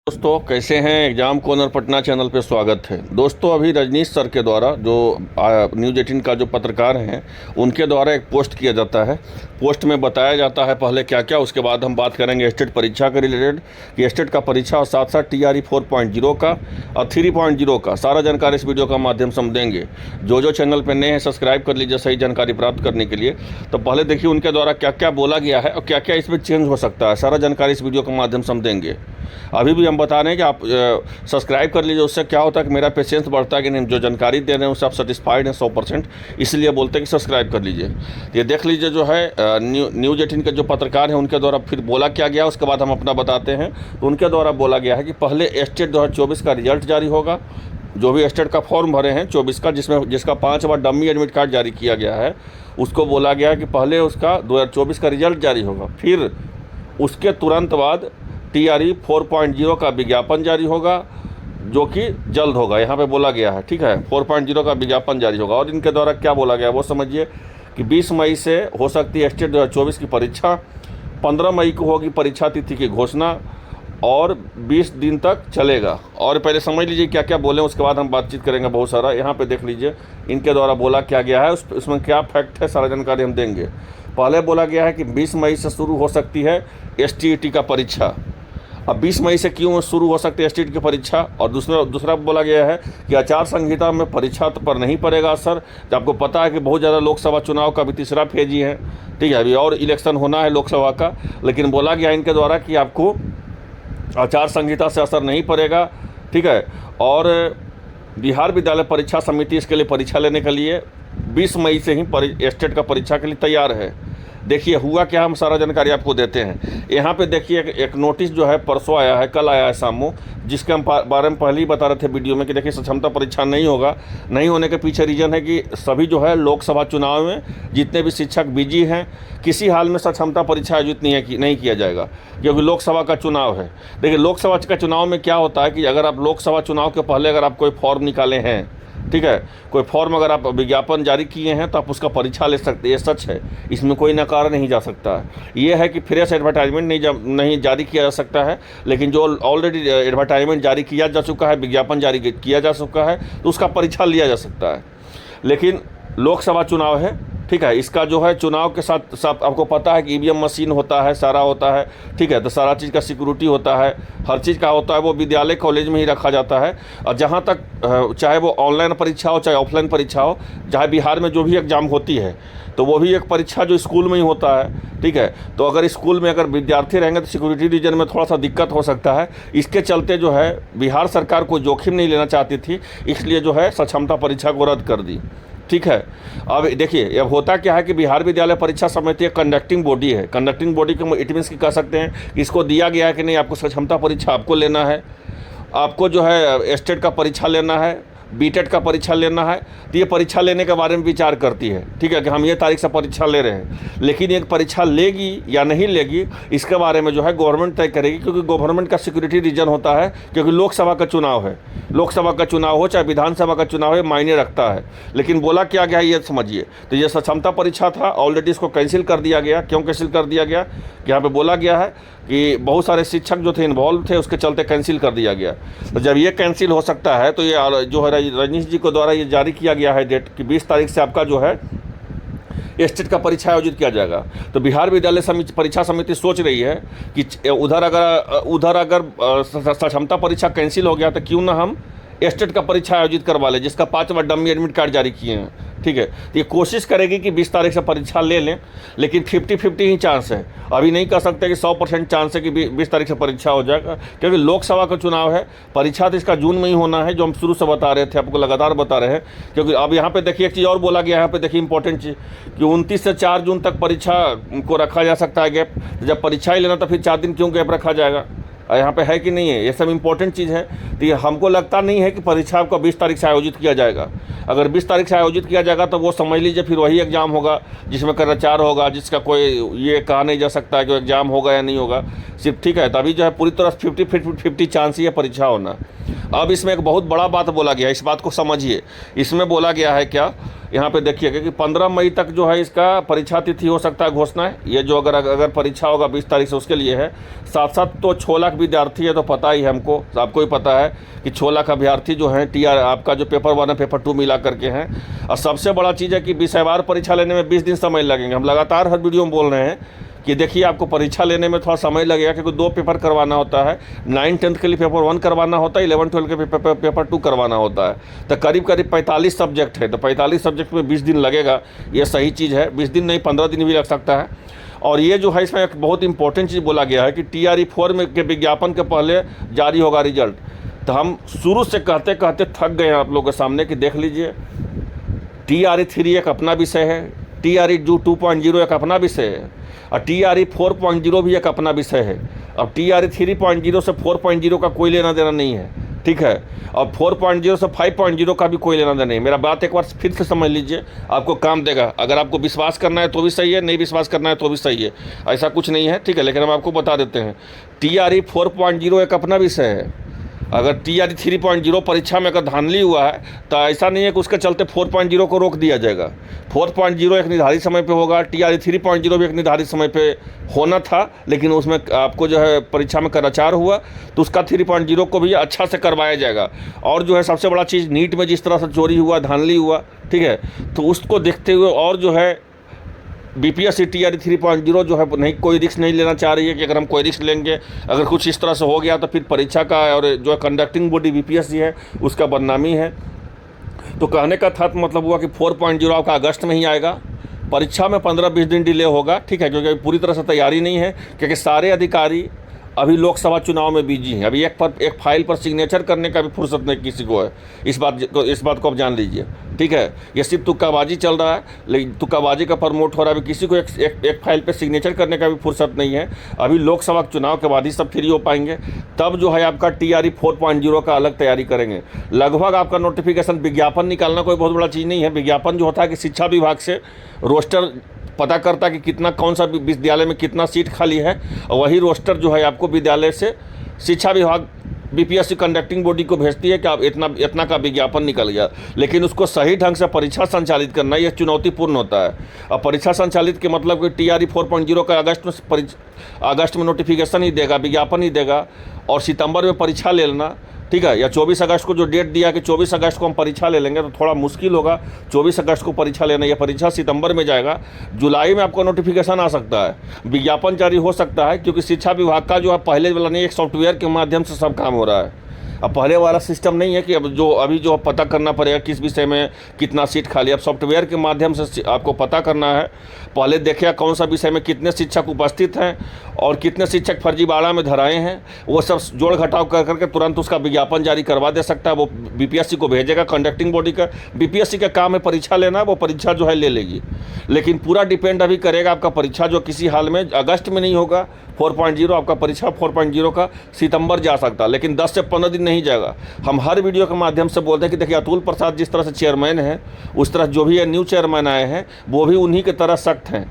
दोस्तों कैसे हैं। एग्जाम कॉर्नर पटना चैनल पे स्वागत है। दोस्तों अभी रजनीश सर के द्वारा जो न्यूज़ 18 का जो पत्रकार हैं उनके द्वारा एक पोस्ट किया जाता है। पोस्ट में बताया जाता है पहले क्या क्या, उसके बाद हम बात करेंगे स्टेट परीक्षा के रिलेटेड कि स्टेट का परीक्षा और साथ साथ TRE 4.0 का और 3.0 का सारा जानकारी इस वीडियो का माध्यम से हम देंगे। जो चैनल पर नए हैं सब्सक्राइब कर लीजिए सही जानकारी प्राप्त करने के लिए। तो पहले देखिए उनके द्वारा क्या क्या बोला गया है और क्या क्या इसमें चेंज हो सकता है, सारा जानकारी इस वीडियो के माध्यम से हम देंगे। अभी भी हम बता रहे हैं कि आप सब्सक्राइब कर लीजिए, उससे क्या होता है कि मेरा पेशेंस बढ़ता है कि नहीं, जो जानकारी दे रहे हैं उससे आप सेटिस्फाइड हैं 100%, इसलिए बोलते हैं कि सब्सक्राइब कर लीजिए। ये देख लीजिए जो है न्यूज़ 18 के जो पत्रकार हैं उनके द्वारा फिर बोला क्या गया, उसके बाद हम अपना बताते हैं। तो उनके द्वारा बोला गया है कि पहले स्टेट 2024 का रिजल्ट जारी होगा, जो भी स्टेट का फॉर्म भरे हैं 24 का, जिसका 5 बार डमी एडमिट कार्ड जारी किया गया है, उसको बोला गया है कि पहले उसका 2024 का रिजल्ट जारी होगा, फिर उसके तुरंत बाद TRE 4.0 का विज्ञापन जारी होगा, जो कि जल्द होगा, यहाँ पे बोला गया है। ठीक है, 4.0 का विज्ञापन जारी होगा। और इनके द्वारा क्या बोला गया वो समझिए कि 20 मई से हो सकती है स्टेट 2024 की परीक्षा, 15 मई को होगी परीक्षा तिथि की घोषणा और 20 दिन तक चलेगा। और पहले समझ लीजिए क्या क्या बोले, उसके बाद हम बातचीत करेंगे बहुत सारा। यहाँ पे देख लीजिए इनके द्वारा बोला क्या गया है, उसमें क्या फैक्ट है, सारा जानकारी हम देंगे। पहले बोला गया है कि 20 मई से शुरू हो सकती है STET का परीक्षा। अब 20 मई से क्यों शुरू हो सकती है STET की परीक्षा, और दूसरा बोला गया है कि आचार संहिता में परीक्षा पर नहीं पड़ेगा असर। जब आपको पता है कि बहुत ज़्यादा लोकसभा चुनाव का भी तीसरा फेज ही है, ठीक है, अभी और इलेक्शन होना है लोकसभा का, लेकिन बोला गया इनके द्वारा कि आपको आचार संहिता से असर नहीं पड़ेगा। ठीक है, और बिहार विद्यालय परीक्षा समिति इसके लिए परीक्षा लेने के लिए 20 मई से ही स्टेट का परीक्षा के लिए तैयार है। देखिए हुआ क्या, हम सारा जानकारी आपको देते हैं। यहाँ पे देखिए एक नोटिस जो है परसों आया है, कल आया है शाम, जिसके हम बारे में पहले ही बता रहे थे वीडियो में कि देखिए सक्षमता परीक्षा नहीं होगा। नहीं होने के पीछे रीज़न है कि सभी जो है लोकसभा चुनाव में जितने भी शिक्षक बिजी हैं, किसी हाल में सक्षमता परीक्षा आयोजित नहीं किया जाएगा, क्योंकि लोकसभा का चुनाव है। देखिए लोकसभा का चुनाव में क्या होता है कि अगर आप लोकसभा चुनाव के पहले अगर आप कोई फॉर्म निकाले हैं, ठीक है, कोई फॉर्म अगर आप विज्ञापन जारी किए हैं तो आप उसका परीक्षा ले सकते हैं, ये सच है, इसमें कोई नकारा नहीं जा सकता है। ये है कि फ्रेश एडवर्टाइजमेंट नहीं जारी किया जा सकता है, लेकिन जो ऑलरेडी एडवर्टाइजमेंट जारी किया जा चुका है, विज्ञापन जारी किया जा चुका है, तो उसका परीक्षा लिया जा सकता है। लेकिन लोकसभा चुनाव है, ठीक है, इसका जो है चुनाव के साथ साथ आपको पता है कि EVM मशीन होता है, सारा होता है, ठीक है, तो सारा चीज़ का सिक्योरिटी होता है, हर चीज़ का होता है, वो विद्यालय कॉलेज में ही रखा जाता है। और जहाँ तक चाहे वो ऑनलाइन परीक्षा हो चाहे ऑफलाइन परीक्षा हो, चाहे बिहार में जो भी एग्ज़ाम होती है तो वो भी एक परीक्षा जो स्कूल में ही होता है। ठीक है, तो अगर स्कूल में अगर विद्यार्थी रहेंगे तो सिक्योरिटी रीजन में थोड़ा सा दिक्कत हो सकता है। इसके चलते जो है बिहार सरकार को जोखिम नहीं लेना चाहती थी, इसलिए जो है सक्षमता परीक्षा को रद्द कर दी। ठीक है, अब देखिए अब होता क्या है कि बिहार विद्यालय परीक्षा समिति एक कंडक्टिंग बॉडी है। कंडक्टिंग बॉडी को इट मीन्स की कह सकते हैं कि इसको दिया गया है कि नहीं, आपको सक्षमता परीक्षा आपको लेना है, आपको जो है स्टेट का परीक्षा लेना है, BTET का परीक्षा लेना है, तो ये परीक्षा लेने के बारे में विचार करती है। ठीक है, कि हम ये तारीख से परीक्षा ले रहे हैं, लेकिन ये परीक्षा लेगी या नहीं लेगी इसके बारे में जो है गवर्नमेंट तय करेगी, क्योंकि गवर्नमेंट का सिक्योरिटी रीजन होता है, क्योंकि लोकसभा का चुनाव है, लोकसभा का चुनाव हो चाहे विधानसभा का चुनाव है, मायने रखता है। लेकिन बोला क्या गया ये समझिए, तो ये सक्षमता परीक्षा था, ऑलरेडी इसको कैंसिल कर दिया गया। क्यों कैंसिल कर दिया गया, यहाँ पे बोला गया है कि बहुत सारे शिक्षक जो थे इन्वॉल्व थे, उसके चलते कैंसिल कर दिया गया। तो जब ये कैंसिल हो सकता है तो ये जो है रजनीश जी को द्वारा ये जारी किया गया है डेट कि 20 तारीख से आपका जो है स्टेट का परीक्षा आयोजित किया जाएगा। तो बिहार विद्यालय परीक्षा समिति सोच रही है कि उधर अगर सक्षमता परीक्षा कैंसिल हो गया तो क्यों ना हम स्टेट का परीक्षा आयोजित करवा ले, जिसका 5 बार डमी एडमिट कार्ड जारी किए हैं। ठीक है, तो ये कोशिश करेगी कि 20 तारीख से परीक्षा ले लें, लेकिन 50-50 ही चांस है। अभी नहीं कह सकते कि 100% चांस है कि 20 तारीख से परीक्षा हो जाएगा, क्योंकि लोकसभा का चुनाव है। परीक्षा तो इसका जून में ही होना है, जो हम शुरू से बता रहे थे, आपको लगातार बता रहे हैं। क्योंकि अब यहाँ पे देखिए एक चीज़ और बोला गया है, यहाँ पे देखिए इंपॉर्टेंट चीज़ कि 29 से 4 जून तक परीक्षा को रखा जा सकता है गैप। जब परीक्षा ही लेना तो फिर 4 दिन क्यों गैप रखा जाएगा, यहाँ पे है कि नहीं है, ये सब इंपॉर्टेंट चीज़ है। तो ये हमको लगता नहीं है कि परीक्षा को 20 तारीख से आयोजित किया जाएगा। अगर 20 तारीख से आयोजित किया जाएगा तो वो समझ लीजिए फिर वही एग्ज़ाम होगा जिसमें कर्मचार होगा, जिसका कोई ये कहा नहीं जा सकता है कि एग्ज़ाम होगा या नहीं होगा सिर्फ। ठीक है, तभी जो है पूरी तरह 50-50 चांस ही है परीक्षा होना। अब इसमें एक बहुत बड़ा बात बोला गया है, इस बात को समझिए। इसमें बोला गया है क्या यहाँ पे देखिएगा कि 15 मई तक जो है इसका परीक्षा तिथि हो सकता है घोषणा है। ये जो अगर परीक्षा होगा 20 तारीख से उसके लिए है। साथ साथ तो 6 लाख विद्यार्थी है, तो पता ही है हमको, आपको ही पता है कि 6 लाख अभ्यर्थी जो हैं TR आपका जो पेपर 1 और पेपर 2 मिला करके हैं। और सबसे बड़ा चीज़ है कि विषयवार परीक्षा लेने में 20 दिन समय लगेंगे। हम लगातार हर वीडियो में बोल रहे हैं कि देखिए आपको परीक्षा लेने में थोड़ा समय लगेगा, क्योंकि 2 पेपर करवाना होता है। 9-10 के लिए पेपर 1 करवाना होता है, 11-12 के पेपर 2 करवाना होता है। तो करीब 45 सब्जेक्ट है, तो 45 सब्जेक्ट में 20 दिन लगेगा। ये सही चीज़ है, 20 दिन नहीं 15 दिन भी लग सकता है। और ये जो है इसमें एक बहुत इंपॉर्टेंट चीज़ बोला गया है कि TRE-4 में के विज्ञापन के पहले जारी होगा रिजल्ट। तो हम शुरू से कहते कहते थक गए हैं आप लोगों के सामने कि देख लीजिए, TRE-3 एक अपना विषय है, TRE-2.0 एक अपना विषय है, और TRE-4.0 भी एक अपना विषय है। अब TRE-3.0 से 4.0 का कोई लेना देना नहीं है, ठीक है। और 4.0 से 5.0 का भी कोई लेना देना नहीं। मेरा बात एक बार फिर से समझ लीजिए, आपको काम देगा। अगर आपको विश्वास करना है तो भी सही है, नहीं विश्वास करना है तो भी सही है, ऐसा कुछ नहीं है, ठीक है। लेकिन हम आपको बता देते हैं, TRE-4.0 एक अपना विषय है। अगर TRE-3.0 परीक्षा में अगर धांधली हुआ है तो ऐसा नहीं है कि उसके चलते 4.0 को रोक दिया जाएगा। 4.0 एक निर्धारित समय पे होगा, TRE-3.0 भी एक निर्धारित समय पे होना था, लेकिन उसमें आपको जो है परीक्षा में कदाचार हुआ तो उसका 3.0 को भी अच्छा से करवाया जाएगा। और जो है सबसे बड़ा चीज़, नीट में जिस तरह से चोरी हुआ, धांधली हुआ, ठीक है, तो उसको देखते हुए और जो है BPSC TRE-3.0 जो है नहीं, कोई रिस्क नहीं लेना चाह रही है कि अगर हम कोई रिस्क लेंगे, अगर कुछ इस तरह से हो गया तो फिर परीक्षा का और जो है कंडक्टिंग बॉडी BPSC है उसका बदनामी है। तो कहने का था मतलब हुआ कि 4.0 आपका अगस्त में ही आएगा, परीक्षा में 15-20 दिन डिले होगा, ठीक है, क्योंकि पूरी तरह से तैयारी नहीं है, क्योंकि सारे अधिकारी अभी लोकसभा चुनाव में बिजी हैं। अभी एक फाइल पर सिग्नेचर करने का भी फुर्सत नहीं किसी को है। इस बात को आप जान लीजिए, ठीक है। ये सिर्फ तुक्काबाजी चल रहा है, लेकिन तुक्काबाजी का प्रमोट हो रहा है। अभी किसी को एक फाइल पे सिग्नेचर करने का भी फुर्सत नहीं है। अभी लोकसभा चुनाव के बाद ही सब फ्री हो पाएंगे, तब जो है आपका TRE-4.0 का अलग तैयारी करेंगे। लगभग आपका नोटिफिकेशन, विज्ञापन निकालना कोई बहुत बड़ा चीज़ नहीं है। विज्ञापन जो होता है कि शिक्षा विभाग से रोस्टर पता करता है कि कितना, कौन सा विद्यालय में कितना सीट खाली है, और वही रोस्टर जो है आपको विद्यालय से शिक्षा विभाग BPSC कंडक्टिंग बॉडी को भेजती है कि आप इतना का विज्ञापन निकल गया। लेकिन उसको सही ढंग से परीक्षा संचालित करना यह चुनौतीपूर्ण होता है। अब परीक्षा संचालित के मतलब कि TRE-4.0 का अगस्त में नोटिफिकेशन ही देगा, विज्ञापन ही देगा, और सितंबर में परीक्षा ले लेना, ठीक है। या 24 अगस्त को जो डेट दिया कि 24 अगस्त को हम परीक्षा ले लेंगे, तो थोड़ा मुश्किल होगा 24 अगस्त को परीक्षा लेना। यह परीक्षा सितंबर में जाएगा, जुलाई में आपको नोटिफिकेशन आ सकता है, विज्ञापन जारी हो सकता है, क्योंकि शिक्षा विभाग का जो है पहले वाला नहीं, एक सॉफ्टवेयर के माध्यम से सब काम हो रहा है। अब पहले वाला सिस्टम नहीं है कि अभी जो पता करना पड़ेगा किस विषय में कितना सीट खाली। अब सॉफ्टवेयर के माध्यम से आपको पता करना है। पहले देखिए कौन सा विषय में कितने शिक्षक उपस्थित हैं और कितने शिक्षक फर्जीवाड़ा में धराए हैं, वो सब जोड़ घटाव कर करके तुरंत उसका विज्ञापन जारी करवा दे सकता है। वो BPSC को भेजेगा, कंडक्टिंग बॉडी का। BPSC का काम है परीक्षा लेना, वो परीक्षा जो है ले लेगी। लेकिन पूरा डिपेंड अभी करेगा आपका परीक्षा जो किसी हाल में अगस्त में नहीं होगा 4.0, आपका परीक्षा 4.0 का सितंबर जा सकता है, लेकिन 10 से 15 दिन नहीं जाएगा। हम हर वीडियो के माध्यम से बोलते हैं कि देखिए अतुल प्रसाद जिस तरह से चेयरमैन हैं, उस तरह जो भी है न्यू चेयरमैन आए हैं वो भी उन्हीं की तरह सख्त हैं।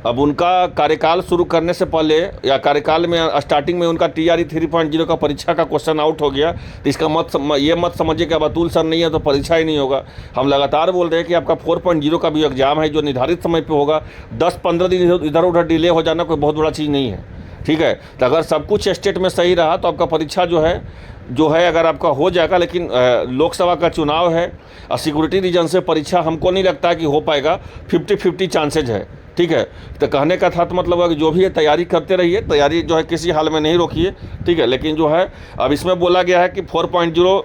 अब उनका कार्यकाल शुरू करने से पहले या कार्यकाल में स्टार्टिंग में उनका TRE-3.0 का परीक्षा का क्वेश्चन आउट हो गया, तो इसका ये मत समझिए कि अब अतुल सर नहीं है तो परीक्षा ही नहीं होगा। हम लगातार बोल रहे हैं कि आपका 4.0 का भी एग्जाम है जो निर्धारित समय पे होगा। 10-15 दिन इधर उधर डिले हो जाना कोई बहुत बड़ा चीज़ नहीं है, ठीक है। तो अगर सब कुछ स्टेट में सही रहा तो आपका परीक्षा जो है अगर आपका हो जाएगा। लेकिन लोकसभा का चुनाव है और सिक्योरिटी रीजन से परीक्षा हमको नहीं लगता कि हो पाएगा, 50-50 चांसेज है, ठीक है। तो कहने का था तो मतलब है कि जो भी है तैयारी करते रहिए, तैयारी जो है किसी हाल में नहीं रोकिए, ठीक है। लेकिन जो है अब इसमें बोला गया है कि 4.0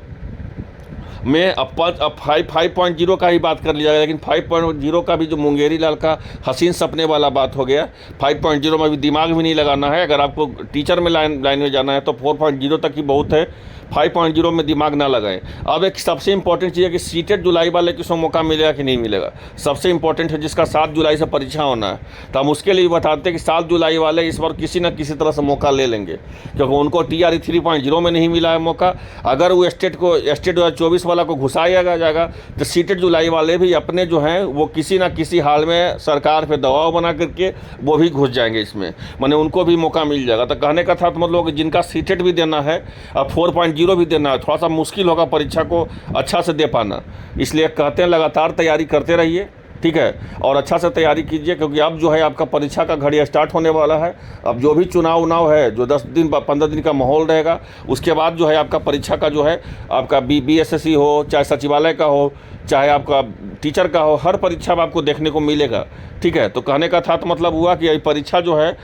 में अब 5.0 का ही बात कर लिया गया, लेकिन 5.0 का भी जो मुंगेरी लाल का हसीन सपने वाला बात हो गया। 5.0 में भी दिमाग भी नहीं लगाना है। अगर आपको टीचर में लाइन में जाना है तो 4.0 तक ही बहुत है, 5.0 में दिमाग ना लगाएं। अब एक सबसे इंपॉर्टेंट चीज़ है कि सीटेड जुलाई वाले किसको मौका मिलेगा कि नहीं मिलेगा, सबसे इंपॉर्टेंट है। जिसका 7 जुलाई से परीक्षा होना है तो हम उसके लिए बताते हैं कि 7 जुलाई वाले इस बार किसी न किसी तरह से मौका ले लेंगे, क्योंकि उनको TRE 3.0 में नहीं मिला है मौका। अगर वो स्टेट 24 वाला को घुसाया जाएगा। तो सीटेड जुलाई वाले भी अपने जो हैं वो किसी ना किसी हाल में सरकार पे दबाव बना करके वो भी घुस जाएंगे इसमें, माने उनको भी मौका मिल जाएगा। तो कहने का था मतलब कि जिनका सीटेड भी देना है और 4.0 भी देना है, थोड़ा सा मुश्किल होगा परीक्षा को अच्छा से दे पाना, इसलिए कहते हैं लगातार तैयारी करते रहिए, ठीक है, और अच्छा से तैयारी कीजिए, क्योंकि अब जो है आपका परीक्षा का घड़ी स्टार्ट होने वाला है। अब जो भी चुनाव है, जो 10 दिन 15 दिन का माहौल रहेगा, उसके बाद जो है आपका परीक्षा का जो है आपका BSSC हो, चाहे सचिवालय का हो, चाहे आपका टीचर का हो, हर परीक्षा में आपको देखने को मिलेगा, ठीक है। तो कहने का था तो मतलब हुआ कि ये परीक्षा जो है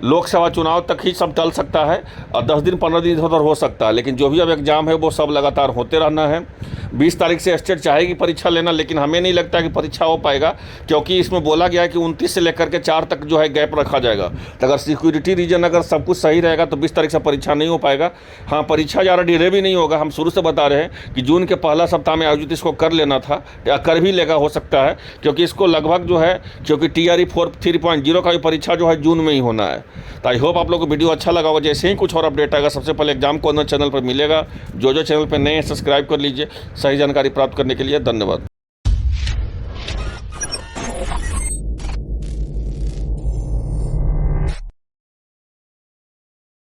लोकसभा चुनाव तक ही सब टल सकता है और 10 दिन 15 दिन इधर हो सकता है, लेकिन जो भी अब एग्ज़ाम है वो सब लगातार होते रहना है। 20 तारीख से स्टेट चाहेगी परीक्षा लेना, लेकिन हमें नहीं लगता कि परीक्षा हो पाएगा, क्योंकि इसमें बोला गया है कि 29 से लेकर के 4 तक जो है गैप रखा जाएगा। तो अगर सिक्योरिटी रीजन अगर सब कुछ सही रहेगा तो 20 तारीख से परीक्षा नहीं हो पाएगा। हाँ, परीक्षा ज़्यादा डिले भी नहीं होगा, हम शुरू से बता रहे हैं कि जून के पहला सप्ताह में आयोजित इसको कर लेना था, या कर भी लेगा हो सकता है, क्योंकि इसको लगभग जो है क्योंकि TRE 3.0 का भी परीक्षा जो है जून में ही होना है। तो आई होप आप लोगों को वीडियो अच्छा लगा होगा। जैसे ही कुछ और अपडेट आएगा सबसे पहले एग्जाम कॉर्नर चैनल पर मिलेगा। जो चैनल पर नए हैं सब्सक्राइब कर लीजिए सही जानकारी प्राप्त करने के लिए। धन्यवाद।